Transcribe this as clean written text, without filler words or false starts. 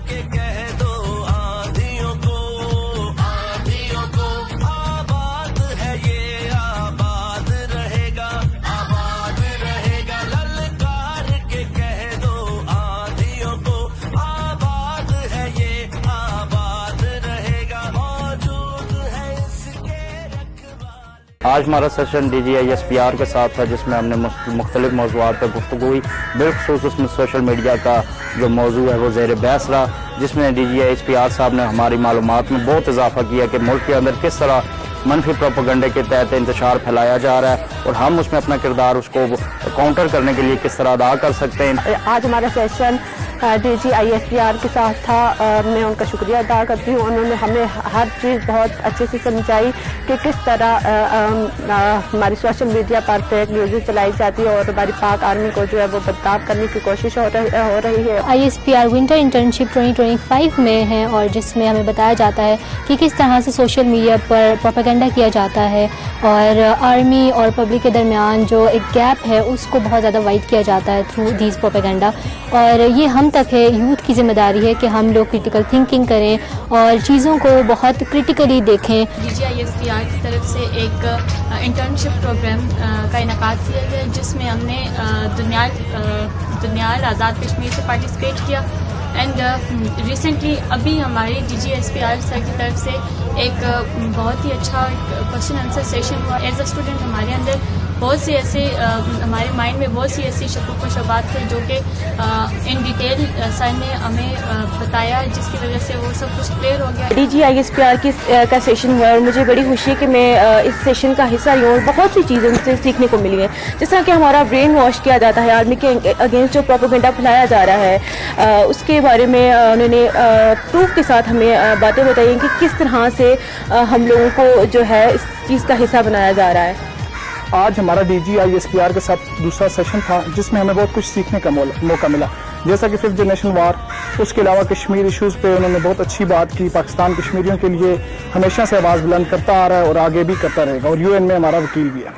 के कह दो आंधियों को आबाद है ये आबाद रहेगा ललकार के कह दो आंधियों को आबाद है ये आबाद रहेगा मौजूद है इसके रखवाले। आज हमारा सेशन DGISPR के साथ था, जिसमें हमने मुख्तलिफ मौज़ूआत पर गुफ्तगू हुई। बिलखसूस उसमें सोशल मीडिया का जो मौजू है वो ज़ेर बहस रहा, जिसमें DGISPR साहब ने हमारी मालूमात में बहुत इजाफा किया कि मुल्क के अंदर किस तरह मनफी प्रोपेगेंडे के तहत इंतशार फैलाया जा रहा है और हम उसमें अपना किरदार उसको काउंटर करने के लिए किस तरह अदा कर सकते हैं। आज हमारा सेशन DGISPR के साथ था। मैं उनका शुक्रिया अदा करती हूँ। उन्होंने हमें हर चीज़ बहुत अच्छे से समझाई कि किस तरह हमारी सोशल मीडिया पर फेक न्यूज़ चलाई जाती है और हमारी पाक आर्मी को जो है वो बदनाम करने की कोशिश हो रही है। ISPR विंटर इंटर्नशिप 2025 में है और जिसमें हमें बताया जाता है कि किस तरह से सोशल मीडिया पर प्रोपेगेंडा किया जाता है और आर्मी और पब्लिक के दरमियान जो एक गैप है उसको बहुत ज़्यादा वाइड किया जाता है थ्रू दीज प्रोपेगेंडा। और ये हम तक है, यूथ की ज़िम्मेदारी है कि हम लोग क्रिटिकल थिंकिंग करें और चीज़ों को बहुत क्रिटिकली देखें। DGISPR की तरफ से एक इंटर्नशिप प्रोग्राम का इनेकाद किया गया, जिसमें हमने दुनियाल आज़ाद कश्मीर से पार्टिसिपेट किया। एंड रिसेंटली अभी हमारी DGISPR सर की तरफ से एक बहुत ही अच्छा क्वेश्चन आंसर सेशन हुआ। एज अ स्टूडेंट हमारे अंदर बहुत सी ऐसे हमारे माइंड में बहुत सी ऐसी शकूक व शुबहात थे जो कि इन डिटेल सर ने हमें बताया, जिसकी वजह से वो सब कुछ क्लियर हो गया। DGISPR का सेशन हुआ और मुझे बड़ी खुशी है कि मैं इस सेशन का हिस्सा रही हूँ और बहुत सी चीज़ें मुझसे सीखने को मिली हैं। जिस तरह कि हमारा ब्रेन वॉश किया जाता है, आर्मी के अगेंस्ट जो प्रोपेगेंडा फैलाया जा रहा है उसके बारे में उन्होंने प्रूफ के साथ हमें बातें बताई कि किस तरह से हम लोगों को जो है इस चीज़ का हिस्सा बनाया जा रहा है। आज हमारा DGISPR के साथ दूसरा सेशन था, जिसमें हमें बहुत कुछ सीखने का मौका मिला, जैसा कि 5th जनरेशन वार, उसके अलावा कश्मीर इश्यूज़ पे उन्होंने बहुत अच्छी बात की। पाकिस्तान कश्मीरियों के लिए हमेशा से आवाज़ बुलंद करता आ रहा है और आगे भी करता रहेगा और UN में हमारा वकील भी है।